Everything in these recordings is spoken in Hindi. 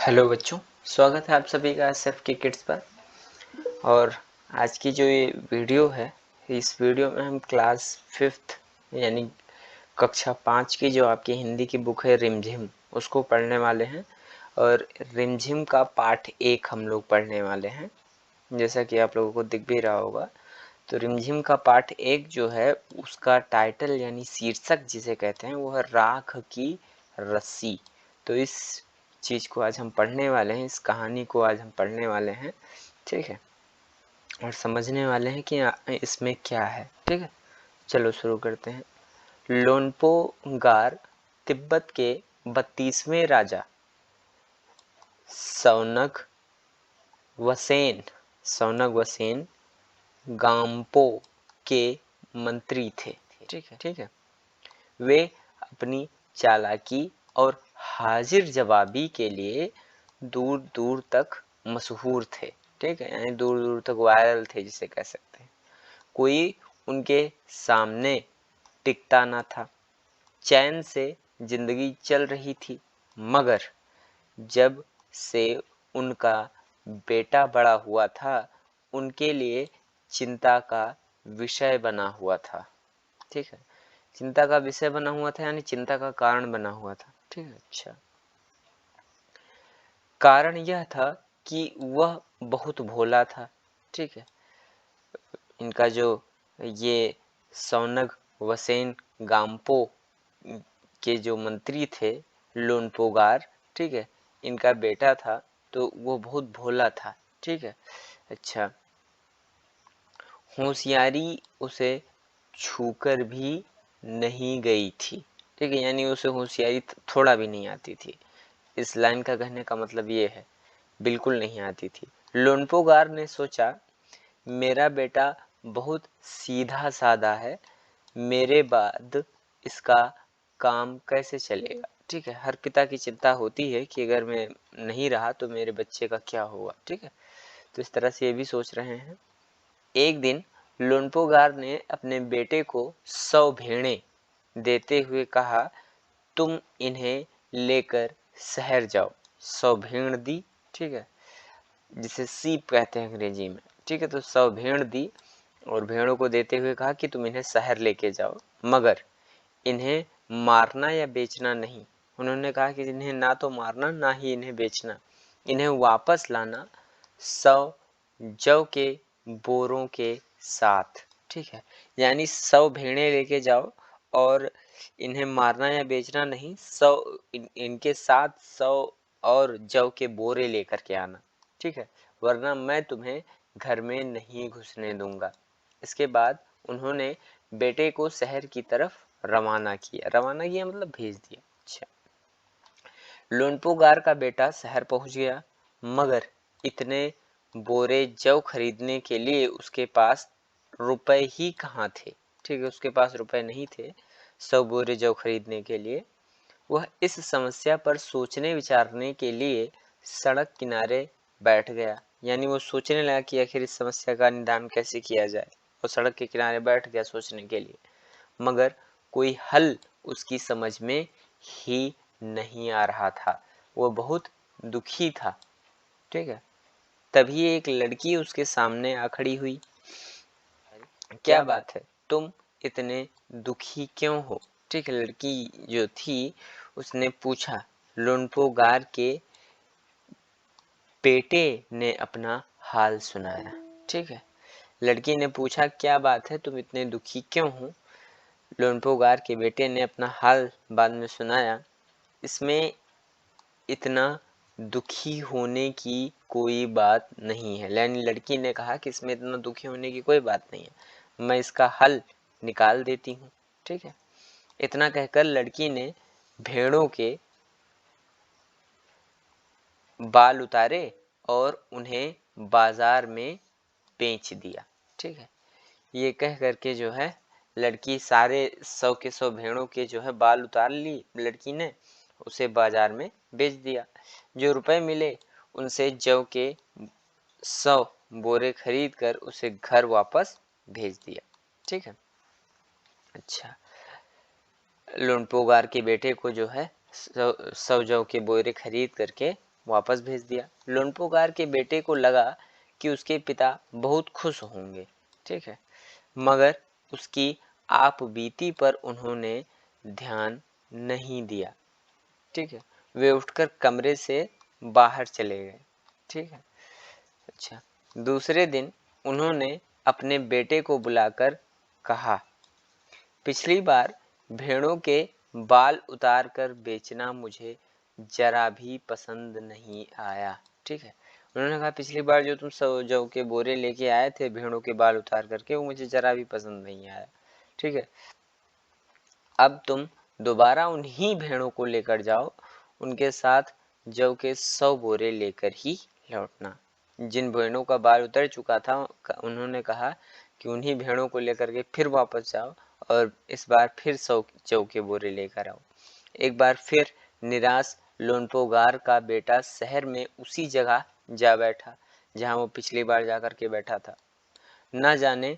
हेलो बच्चों, स्वागत है आप सभी का एसएफ की किड्स पर। और आज की जो ये वीडियो है, इस वीडियो में हम क्लास 5th यानी कक्षा 5 की जो आपकी हिंदी की बुक है रिमझिम, उसको पढ़ने वाले हैं। और रिमझिम का पाठ 1 हम लोग पढ़ने वाले हैं, जैसा कि आप लोगों को दिख भी रहा होगा। तो रिमझिम का पाठ 1 जो है, उसका टाइटल यानी शीर्षक जिसे कहते हैं वो है राख की रस्सी। तो इस चीज़ को आज हम पढ़ने वाले हैं, इस कहानी को आज हम पढ़ने वाले हैं, ठीक है। और समझने वाले हैं कि इसमें क्या है, ठीक है। चलो शुरू करते हैं। लोनपो गार तिब्बत के 32वें राजा सौनग वसेन गाम्पो के मंत्री थे, ठीक है। वे अपनी चालाकी और हाजिर जवाबी के लिए दूर दूर तक मशहूर थे, ठीक है, यानी दूर दूर तक वायरल थे जिसे कह सकते हैं। कोई उनके सामने टिकता न था। चैन से जिंदगी चल रही थी, मगर जब से उनका बेटा बड़ा हुआ था, उनके लिए चिंता का विषय बना हुआ था, ठीक है। चिंता का विषय बना हुआ था यानी चिंता का कारण बना हुआ था, ठीक है। अच्छा, कारण यह था कि वह बहुत भोला था, ठीक है। इनका जो ये सौनग वसेन गाम्पो के जो मंत्री थे लोनपोगार, ठीक है, इनका बेटा था, तो वो बहुत भोला था, ठीक है। अच्छा, होशियारी उसे छूकर भी नहीं गई थी, ठीक है, यानी उसे होशियारी थोड़ा भी नहीं आती थी। इस लाइन का कहने का मतलब ये है, बिल्कुल नहीं आती थी। लोनपोगार ने सोचा, मेरा बेटा बहुत सीधा साधा है, मेरे बाद इसका काम कैसे चलेगा, ठीक है। हर पिता की चिंता होती है कि अगर मैं नहीं रहा तो मेरे बच्चे का क्या होगा, ठीक है। तो इस तरह से ये भी सोच रहे हैं। एक दिन लोनपोगार ने अपने बेटे को 100 भेड़ें देते हुए कहा, तुम इन्हें लेकर शहर जाओ। 100 भेड़ दी, ठीक है, जिसे सीप कहते हैं अंग्रेजी में, ठीक है। तो 100 भेड़ दी और भेड़ों को देते हुए कहा कि तुम इन्हें शहर लेके जाओ, मगर इन्हें मारना या बेचना नहीं। उन्होंने कहा कि इन्हें ना तो मारना ना ही इन्हें बेचना, इन्हें वापस लाना 100 जौ के बोरों के साथ, ठीक है। यानी 100 भेड़ें लेके जाओ और इन्हें मारना या बेचना नहीं, 100 इनके साथ 100 और जौ के बोरे लेकर के आना, ठीक है, वरना मैं तुम्हें घर में नहीं घुसने दूंगा। इसके बाद उन्होंने बेटे को शहर की तरफ रवाना किया मतलब भेज दिया। अच्छा, लोनपोगार का बेटा शहर पहुंच गया, मगर इतने बोरे जौ खरीदने के लिए उसके पास रुपए ही कहाँ थे, ठीक है, उसके पास रुपए नहीं थे 100 बोरे जौ खरीदने के लिए। वह इस समस्या पर सोचने विचारने के लिए सड़क किनारे बैठ गया, यानी वो सोचने लगा कि आखिर इस समस्या का निदान कैसे किया जाए, और सड़क के किनारे बैठ गया सोचने के लिए, मगर कोई हल उसकी समझ में ही नहीं आ रहा था। वो बहुत दुखी था, ठीक है। तभी एक लड़की उसके सामने आ खड़ी हुई। क्या बात है, तुम इतने दुखी क्यों हो, ठीक है। लड़की जो थी उसने पूछा। लोनपोगार के बेटे ने अपना हाल सुनाया, ठीक है। लड़की ने पूछा, क्या बात है, तुम इतने दुखी क्यों हो। लोनपोगार के बेटे ने अपना हाल बाद में सुनाया। इसमें इतना दुखी होने की कोई बात नहीं है, यानी लड़की ने कहा कि इसमें इतना दुखी होने की कोई बात नहीं है, मैं इसका हल निकाल देती हूँ, ठीक है। इतना कहकर लड़की ने भेड़ों के बाल उतारे और उन्हें बाजार में बेच दिया, ठीक है। ये कह करके जो है लड़की सारे 100 के 100 भेड़ों के जो है बाल उतार ली लड़की ने, उसे बाजार में बेच दिया। जो रुपए मिले उनसे जौ के 100 बोरे खरीद कर उसे घर वापस भेज दिया, ठीक है। अच्छा, लोनपोगार के बेटे को जो है 100 जौ के बोरे खरीद करके वापस भेज दिया। लोनपोगार के बेटे को लगा कि उसके पिता बहुत खुश होंगे, ठीक है, मगर उसकी आपबीती पर उन्होंने ध्यान नहीं दिया, ठीक है। वे उठकर कमरे से बाहर चले गए, ठीक है। अच्छा, दूसरे दिन उन्होंने अपने बेटे को बुलाकर कहा, पिछली बार भेड़ों के बाल उतार कर बेचना मुझे जरा भी पसंद नहीं आया, ठीक है। उन्होंने कहा, पिछली बार जो तुम जौ के बोरे लेके आए थे भेड़ों के बाल उतार करके, वो मुझे जरा भी पसंद नहीं आया, ठीक है। अब तुम दोबारा उन्हीं भेड़ों को लेकर जाओ, उनके साथ जौ के 100 बोरे लेकर ही लौटना। जिन भेड़ों का बाल उतर चुका था उन्होंने कहा कि उन्हीं भेड़ों को लेकर के फिर वापस जाओ और इस बार फिर 100 जौ के बोरे लेकर आओ। एक बार फिर निराश लोनपोगार का बेटा शहर में उसी जगह जा बैठा जहां वो पिछली बार जाकर के बैठा था। न जाने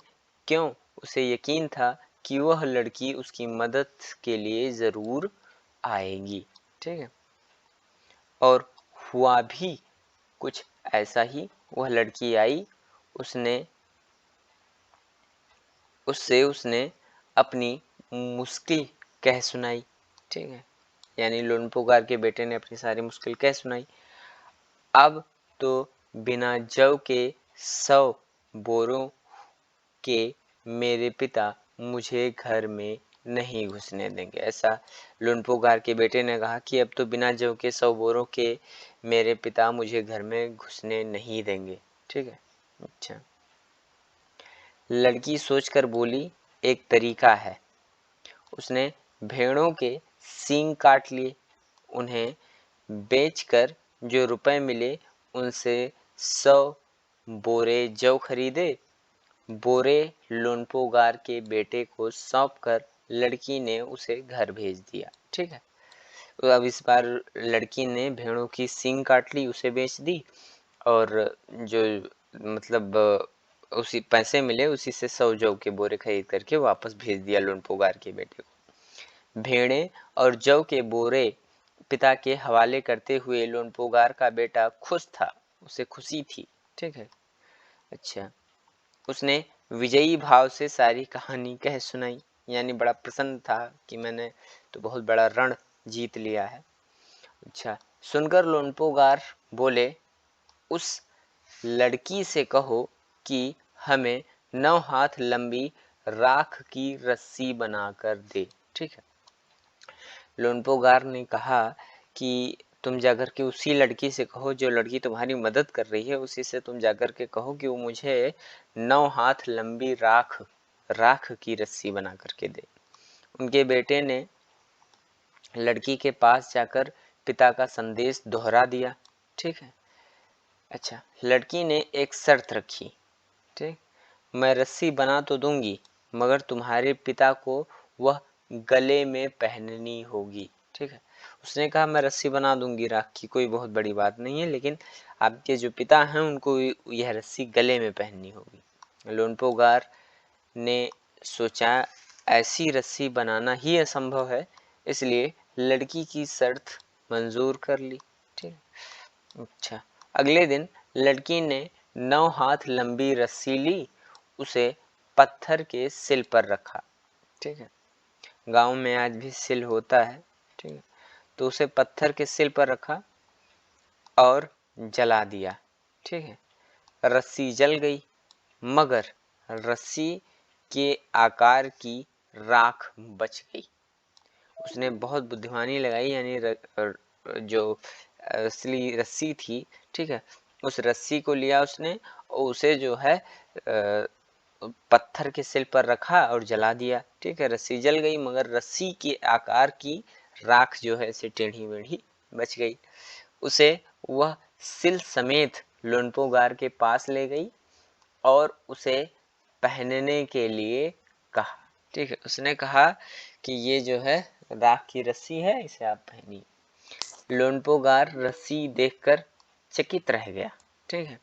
क्यों उसे यकीन था कि वह लड़की उसकी मदद के लिए जरूर आएगी, ठीक है। और हुआ भी कुछ ऐसा ही। वह लड़की आई, उसने अपनी मुश्किल कह सुनाई, ठीक है। यानी लोनपोगार के बेटे ने अपनी सारी मुश्किल कह सुनाई। अब तो बिना जौ के 100 बोरों के मेरे पिता मुझे घर में नहीं घुसने देंगे। ऐसा लोनपोगार के बेटे ने कहा कि अब तो बिना जौ के 100 बोरों के मेरे पिता मुझे घर में घुसने नहीं देंगे, ठीक है। अच्छा, लड़की सोचकर बोली, एक तरीका है। उसने भेड़ों के सींग काट लिए, उन्हें बेचकर जो रुपए मिले उनसे 100 बोरे जौ खरीदे। बोरे लोनपोगार के बेटे को सौंपकर लड़की ने उसे घर भेज दिया, ठीक है। तो अब इस बार लड़की ने भेड़ों की सींग काट ली, उसे बेच दी और जो मतलब उसी पैसे मिले उसी से 100 जौ के बोरे खरीद करके वापस भेज दिया लोनपोगार के बेटे को। भेड़े और जौ के बोरे पिता के हवाले करते हुए लोनपोगार का बेटा खुश था, उसे खुशी थी, ठीक है। अच्छा, उसने विजयी भाव से सारी कहानी कह सुनाई, यानी बड़ा प्रसन्न था कि मैंने तो बहुत बड़ा रण जीत लिया है। अच्छा, सुनकर लोनपोगार बोले, उस लड़की से कहो कि हमें 9 हाथ लंबी राख की रस्सी बनाकर दे, ठीक है। लोनपोगार ने कहा कि तुम जाकर के उसी लड़की से कहो, जो लड़की तुम्हारी मदद कर रही है, उसी से तुम जाकर के कहो कि वो मुझे 9 हाथ लंबी राख की रस्सी बना करके दे। उनके बेटे ने लड़की के पास जाकर पिता का संदेश दोहरा दिया, ठीक है। अच्छा, लड़की ने एक शर्त रखी, ठीक, मैं रस्सी बना तो दूंगी मगर तुम्हारे पिता को वह गले में पहननी होगी, ठीक है। उसने कहा, मैं रस्सी बना दूंगी राख की, कोई बहुत बड़ी बात नहीं है, लेकिन आपके जो पिता हैं उनको यह रस्सी गले में पहननी होगी। लोनपोगार ने सोचा, ऐसी रस्सी बनाना ही असंभव है, इसलिए लड़की की शर्त मंजूर कर ली, ठीक। अच्छा, अगले दिन लड़की ने 9 हाथ लंबी रस्सी ली, उसे पत्थर के सिल पर रखा, ठीक है। गांव में आज भी सिल होता है, ठीक है। तो उसे पत्थर के सिल पर रखा और जला दिया, ठीक है। रस्सी जल गई मगर रस्सी के आकार की राख बच गई। उसने बहुत बुद्धिमानी लगाई, यानी जो असली रस्सी थी, ठीक है, उस रस्सी को लिया उसने और उसे जो है पत्थर के सिल पर रखा और जला दिया, ठीक है। रस्सी जल गई मगर रस्सी के आकार की राख जो है इसे टेढ़ी मेढ़ी बच गई। उसे वह सिल समेत लोनपोगार के पास ले गई और उसे पहनने के लिए कहा, ठीक है। उसने कहा कि ये जो है राख की रस्सी है, इसे आप पहनिए। लोनपोगार रस्सी देखकर चकित रह गया, ठीक है,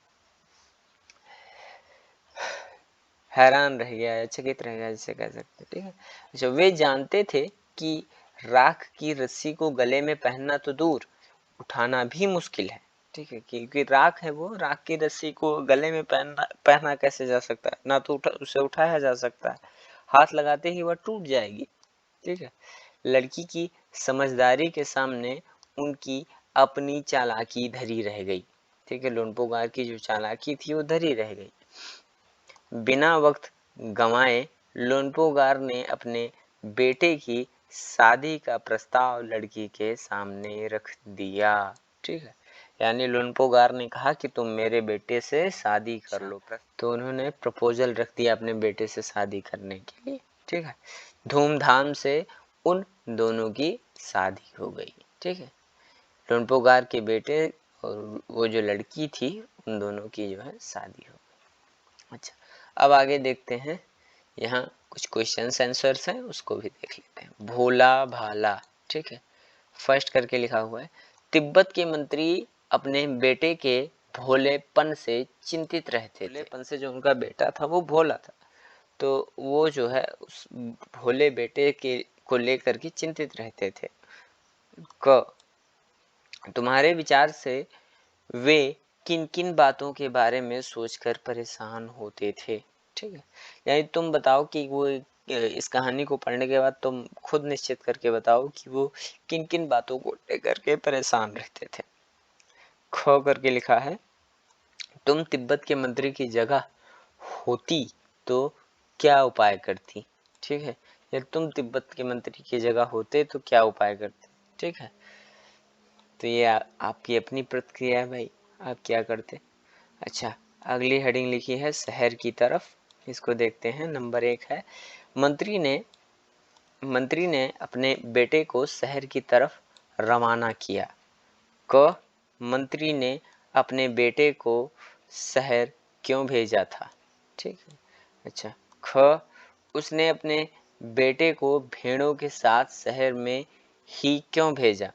हैरान रह गया या चकित रह गया जिसे कह सकते, ठीक है। अच्छा, वे जानते थे कि राख की रस्सी को गले में पहनना तो दूर, उठाना भी मुश्किल है, ठीक है, क्योंकि राख है, वो राख की रस्सी को गले में पहना कैसे जा सकता है, ना तो उसे उठाया जा सकता है, हाथ लगाते ही वह टूट जाएगी। ठीक है, लड़की की समझदारी के सामने उनकी अपनी चालाकी धरी रह गई। ठीक है, लोनपोगार की जो चालाकी थी वो धरी रह गई। बिना वक्त गंवाए लोनपोगार ने अपने बेटे की शादी का प्रस्ताव लड़की के सामने रख दिया। ठीक है, यानी लोनपोगार ने कहा कि तुम मेरे बेटे से शादी कर लो, तो उन्होंने प्रपोजल रख दिया अपने बेटे से शादी करने के लिए। ठीक है, धूमधाम से उन दोनों की शादी हो गई। ठीक है, लोनपोगार के बेटे और वो जो लड़की थी, उन दोनों की जो है शादी हो गई। अच्छा, अब आगे देखते हैं, यहाँ कुछ क्वेश्चंस आंसर्स हैं, उसको भी देख लेते हैं। भोला भाला, ठीक है, फर्स्ट करके लिखा हुआ है, तिब्बत के मंत्री अपने बेटे के भोलेपन से चिंतित रहते थे। भोलेपन से जो उनका बेटा था वो भोला था, तो वो जो है उस भोले बेटे के को लेकर के चिंतित रहते थे। क तुम्हारे विचार से वे किन किन बातों के बारे में सोचकर परेशान होते थे। ठीक है, यानी तुम बताओ कि वो इस कहानी को पढ़ने के बाद तुम खुद निश्चित करके बताओ कि वो किन किन बातों को लेकर के परेशान रहते थे। ख करके लिखा है, तुम तिब्बत के मंत्री की जगह होती तो क्या उपाय करती। ठीक है, यदि तुम तिब्बत के मंत्री की जगह होते तो क्या उपाय करते। ठीक है, तो ये आपकी अपनी प्रतिक्रिया है भाई, आप क्या करते। अच्छा, अगली हेडिंग लिखी है शहर की तरफ, इसको देखते हैं। नंबर 1 है, मंत्री ने अपने बेटे को शहर की तरफ रवाना किया। क मंत्री ने अपने बेटे को शहर क्यों भेजा था। ठीक है, अच्छा, ख उसने अपने बेटे को भेड़ों के साथ शहर में ही क्यों भेजा।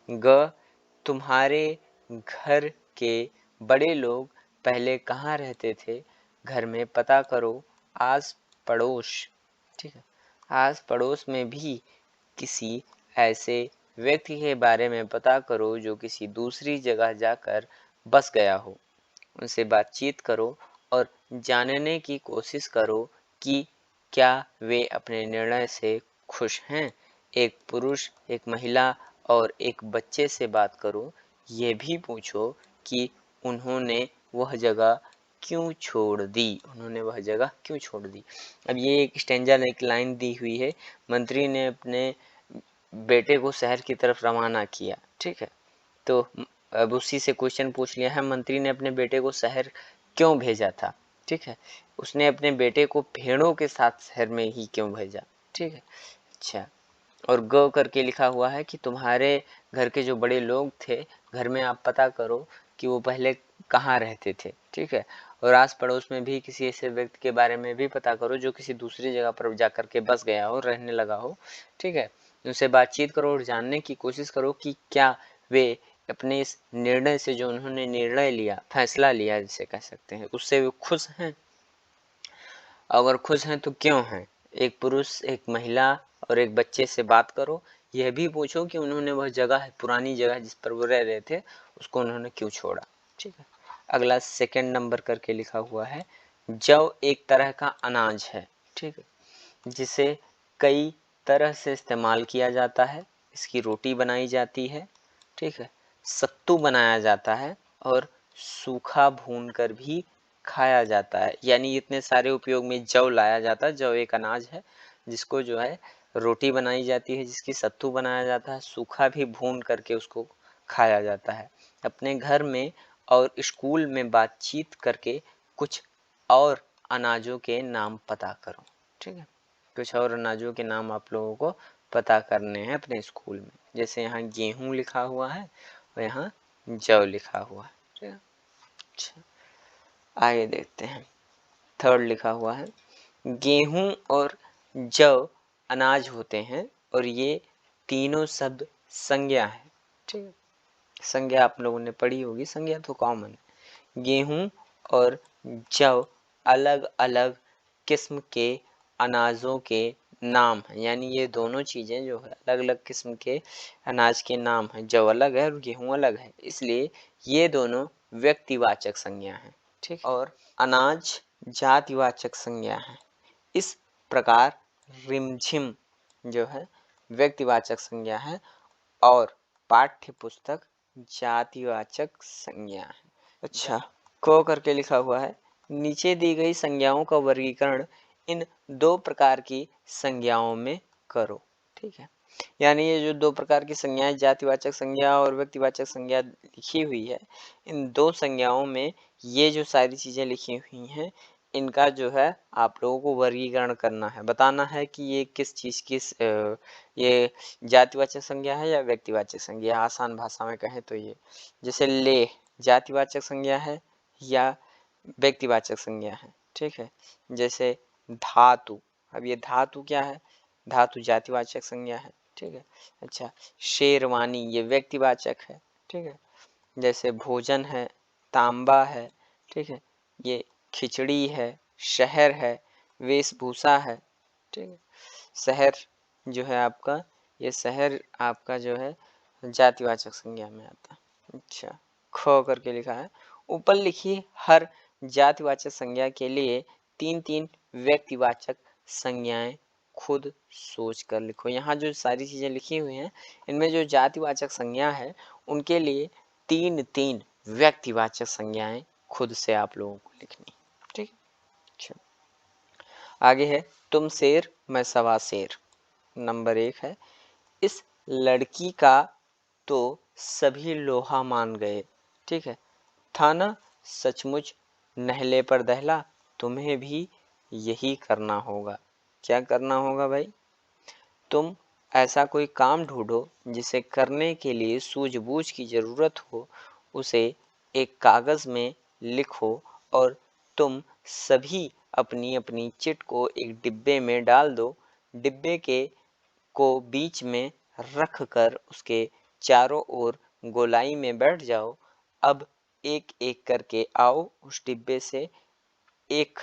ग तुम्हारे घर के बड़े लोग पहले कहाँ रहते थे, घर में पता करो। आस पड़ोस, ठीक है, आस पड़ोस में भी किसी ऐसे व्यक्ति के बारे में पता करो जो किसी दूसरी जगह जाकर बस गया हो, उनसे बातचीत करो और जानने की कोशिश करो कि क्या वे अपने निर्णय से खुश हैं। एक पुरुष, एक महिला और एक बच्चे से बात करो। ये भी पूछो कि उन्होंने वह जगह क्यों छोड़ दी, उन्होंने वह जगह क्यों छोड़ दी। अब ये एक स्टैंजा, एक लाइन दी हुई है, मंत्री ने अपने बेटे को शहर की तरफ रवाना किया। ठीक है, तो अब उसी से क्वेश्चन पूछ लिया है, मंत्री ने अपने बेटे को शहर क्यों भेजा था। ठीक है, उसने अपने बेटे को भेड़ों के साथ शहर में ही क्यों भेजा। ठीक है, अच्छा, और ग करके लिखा हुआ है कि तुम्हारे घर के जो बड़े लोग थे, घर में आप पता करो कि वो पहले कहाँ रहते थे। ठीक है, और आस पड़ोस में भी किसी ऐसे व्यक्ति के बारे में भी पता करो जो किसी दूसरी जगह पर जाकर के बस गया हो, रहने लगा हो। ठीक है, उनसे बातचीत करो और जानने की कोशिश करो कि क्या वे अपने इस निर्णय से, जो उन्होंने निर्णय लिया, फैसला लिया जिसे कह सकते हैं, उससे वे खुश हैं। अगर खुश हैं तो क्यों हैं। एक पुरुष, एक महिला और एक बच्चे से बात करो। यह भी पूछो कि उन्होंने वह जगह, पुरानी जगह जिस पर वो रह रहे थे, उसको उन्होंने क्यों छोड़ा। ठीक है, अगला सेकंड नंबर करके लिखा हुआ है, जौ एक तरह का अनाज है। ठीक है, जिसे कई तरह से इस्तेमाल किया जाता है। इसकी रोटी बनाई जाती है। ठीक है, सत्तू बनाया जाता है और सूखा भून कर भी खाया जाता है। यानी इतने सारे उपयोग में जौ लाया जाता है। जौ एक अनाज है जिसको जो है रोटी बनाई जाती है, जिसकी सत्तू बनाया जाता है, सूखा भी भून करके उसको खाया जाता है। अपने घर में और स्कूल में बातचीत करके कुछ और अनाजों के नाम पता करो। ठीक है, कुछ और अनाजों के नाम आप लोगों को पता करने हैं अपने स्कूल में। जैसे यहाँ गेहूँ लिखा हुआ है और यहाँ जौ लिखा हुआ है। ठीक है, अच्छा, आगे देखते हैं। थर्ड लिखा हुआ है, गेहूं और जौ अनाज होते हैं और ये तीनों शब्द संज्ञा है। ठीक है, संज्ञा आप लोगों ने पढ़ी होगी, संज्ञा तो कॉमन है। गेहूं और जौ अलग अलग किस्म के अनाजों के नाम है, यानी ये दोनों चीजें जो है अलग अलग किस्म के अनाज के नाम हैं। जौ अलग है और गेहूं अलग है, इसलिए ये दोनों व्यक्तिवाचक संज्ञा है। ठीक, और अनाज जातिवाचक संज्ञा है। इस प्रकार रिमझिम जो है व्यक्तिवाचक संज्ञा है और पाठ्य पुस्तक जातिवाचक संज्ञा है। अच्छा, को करके लिखा हुआ है, नीचे दी गई संज्ञाओं का वर्गीकरण इन दो प्रकार की संज्ञाओं में करो। ठीक है, यानी ये जो दो प्रकार की संज्ञाएं, जातिवाचक संज्ञा और व्यक्तिवाचक संज्ञा लिखी हुई है, इन दो संज्ञाओं में ये जो सारी चीजें लिखी हुई हैं, इनका जो है आप लोगों को वर्गीकरण करना है, बताना है कि ये किस चीज की ये जातिवाचक संज्ञा है या व्यक्तिवाचक संज्ञा। आसान भाषा में कहें तो ये, जैसे ले जातिवाचक संज्ञा है या व्यक्तिवाचक संज्ञा है। ठीक है, जैसे धातु, अब ये धातु क्या है, धातु जातिवाचक संज्ञा है। ठीक है, अच्छा, शेरवानी ये व्यक्तिवाचक है। ठीक है, जैसे भोजन है, तांबा है। ठीक है, ये खिचड़ी है, शहर है, वेशभूषा है। ठीक है, शहर जो है आपका, ये शहर आपका जो है जातिवाचक संज्ञा में आता है। अच्छा, ख करके लिखा है, ऊपर लिखी हर जातिवाचक संज्ञा के लिए तीन तीन व्यक्तिवाचक संज्ञाएं खुद सोच कर लिखो। यहाँ जो सारी चीजें लिखी हुई हैं, इनमें जो जातिवाचक संज्ञा है उनके लिए तीन तीन व्यक्तिवाचक संज्ञाएं खुद से आप लोगों को लिखनी। ठीक, अच्छा, आगे है, तुम शेर मैं सवा शेर। नंबर 1 है, इस लड़की का तो सभी लोहा मान गए। ठीक है, था ना सचमुच नहले पर दहला, तुम्हें भी यही करना होगा। क्या करना होगा भाई, तुम ऐसा कोई काम ढूंढो जिसे करने के लिए सूझबूझ की जरूरत हो, उसे एक कागज में लिखो और तुम सभी अपनी अपनी चिट को एक डिब्बे में डाल दो। डिब्बे के को बीच में रख कर उसके चारों ओर गोलाई में बैठ जाओ। अब एक एक करके आओ, उस डिब्बे से एक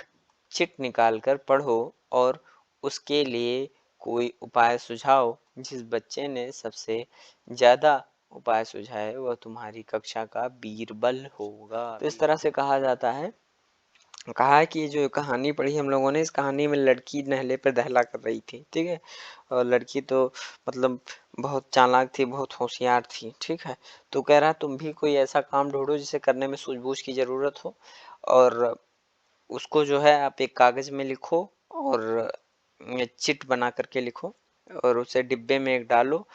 चिट निकाल कर पढ़ो और उसके लिए कोई उपाय सुझाओ। जिस बच्चे ने सबसे ज्यादा उपाय सुझाए वह तुम्हारी कक्षा का बीरबल होगा। तो इस तरह से कहा जाता है, कहा है कि ये जो कहानी पढ़ी हम लोगों ने, इस कहानी में लड़की नहले पर दहला कर रही थी। ठीक है, और लड़की तो मतलब बहुत चालाक थी, बहुत होशियार थी। ठीक है, तो कह रहा तुम भी कोई ऐसा काम ढूंढो जिसे करने में सूझबूझ की जरूरत हो, और उसको जो है आप एक कागज में लिखो और चिट बना करके लिखो और उसे डिब्बे में एक डालो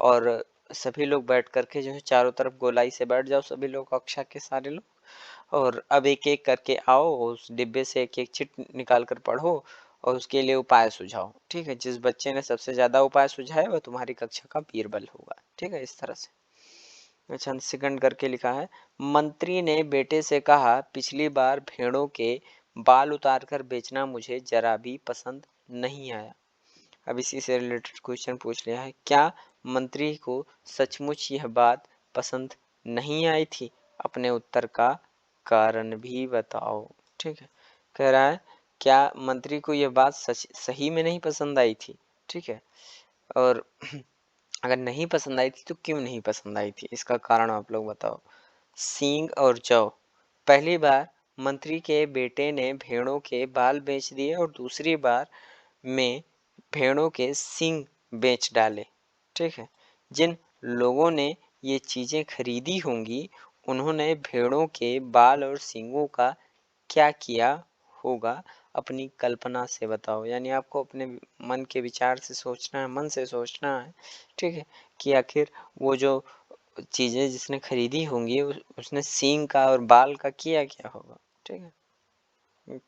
और सभी लोग बैठ करके जो है चारों तरफ गोलाई से बैठ जाओ, सभी लोग, कक्षा के सारे लोग, और अब एक एक करके आओ, उस डिब्बे से एक एक चिट निकाल कर पढ़ो और उसके लिए उपाय सुझाओ। ठीक है, जिस बच्चे ने सबसे ज्यादा उपाय सुझाए वह तुम्हारी कक्षा का बीरबल होगा। ठीक है, इस तरह से। अच्छा, सेकंड करके लिखा है, मंत्री ने बेटे से कहा, पिछली बार भेड़ों के बाल उतार कर बेचना मुझे जरा भी पसंद नहीं आया। अब इसी से रिलेटेड क्वेश्चन पूछ लिया है, क्या मंत्री को सचमुच यह बात पसंद नहीं आई थी? अपने उत्तर का कारण भी बताओ। ठीक है, कह रहा है क्या मंत्री को यह बात सही में नहीं पसंद आई थी। ठीक है, और अगर नहीं पसंद आई थी तो क्यों नहीं पसंद आई थी, इसका कारण आप लोग बताओ। सींग और जौ, पहली बार मंत्री के बेटे ने भेड़ों के बाल बेच दिए और दूसरी बार में भेड़ों के सींग बेच डाले। ठीक है, जिन लोगों ने ये चीजें खरीदी होंगी उन्होंने भेड़ों के बाल और सींगों का क्या किया होगा, अपनी कल्पना से बताओ। यानी आपको अपने मन के विचार से सोचना है, मन से सोचना है। ठीक है, कि आखिर वो जो चीजें जिसने खरीदी होंगी उसने सींग का और बाल का किया क्या होगा। ठीक है,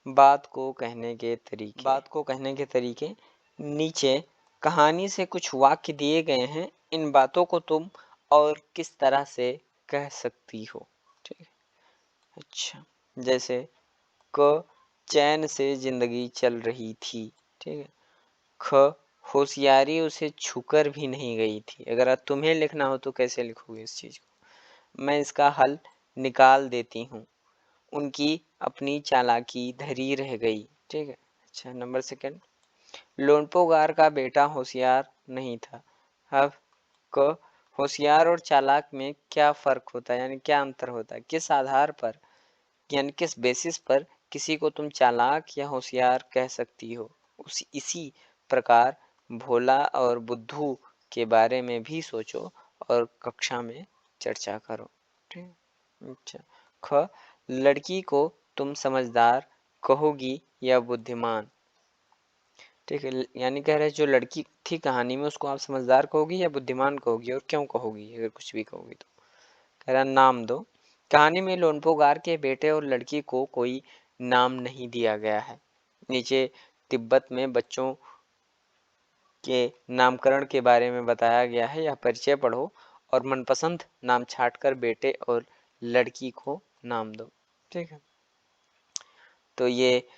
बात को कहने के तरीके, बात को कहने के तरीके नीचे कहानी से कुछ वाक्य दिए गए हैं, इन बातों को तुम और किस तरह से कह सकती हो। ठीक है, अच्छा, जैसे क चैन से जिंदगी चल रही थी। ठीक है, ख होशियारी उसे छूकर भी नहीं गई थी। अगर तुम्हें लिखना हो तो कैसे लिखोगे इस चीज को, मैं इसका हल निकाल देती हूँ, उनकी अपनी चालाकी धरी रह गई। ठीक है, अच्छा, नंबर सेकंड, लोनपोगार का बेटा होशियार नहीं था। अब क होशियार और चालाक में क्या फर्क होता है, यानी क्या अंतर होता है, किस आधार पर, यानी किस बेसिस पर किसी को तुम चालाक या होशियार कह सकती हो। इसी प्रकार भोला और बुद्धू के बारे में भी सोचो और कक्षा में चर्चा करो। ठीक है? अच्छा। ख लड़की को तुम समझदार कहोगी या बुद्धिमान। ठीक है, यानी कह रहे जो लड़की थी कहानी में उसको आप समझदार कहोगी या बुद्धिमान कहोगी, और क्यों कहोगी अगर कुछ भी कहोगी तो। कह रहा नाम दो। कहानी में लोनपोगार के बेटे और लड़की को कोई नाम नहीं दिया गया है। नीचे तिब्बत में बच्चों के नामकरण के बारे में बताया गया है, यह परिचय पढ़ो और मनपसंद नाम छांटकर बेटे और लड़की को नाम दो। ठीक है, तो ये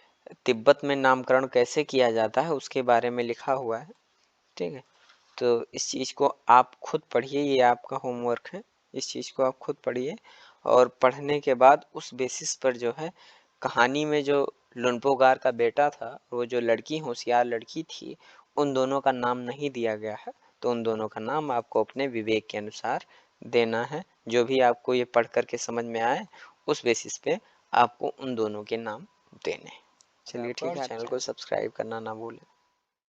तिब्बत में नामकरण कैसे किया जाता है उसके बारे में लिखा हुआ है। ठीक है, तो इस चीज़ को आप खुद पढ़िए, ये आपका होमवर्क है। इस चीज़ को आप खुद पढ़िए और पढ़ने के बाद उस बेसिस पर जो है कहानी में जो लोनपोगार का बेटा था, वो जो लड़की होशियार लड़की थी, उन दोनों का नाम नहीं दिया गया है। तो उन दोनों का नाम आपको अपने विवेक के अनुसार देना है। जो भी आपको ये पढ़ करके समझ में आए उस बेसिस पे आपको उन दोनों के नाम देने। चलिए ठीक है, चैनल को सब्सक्राइब करना ना भूलें।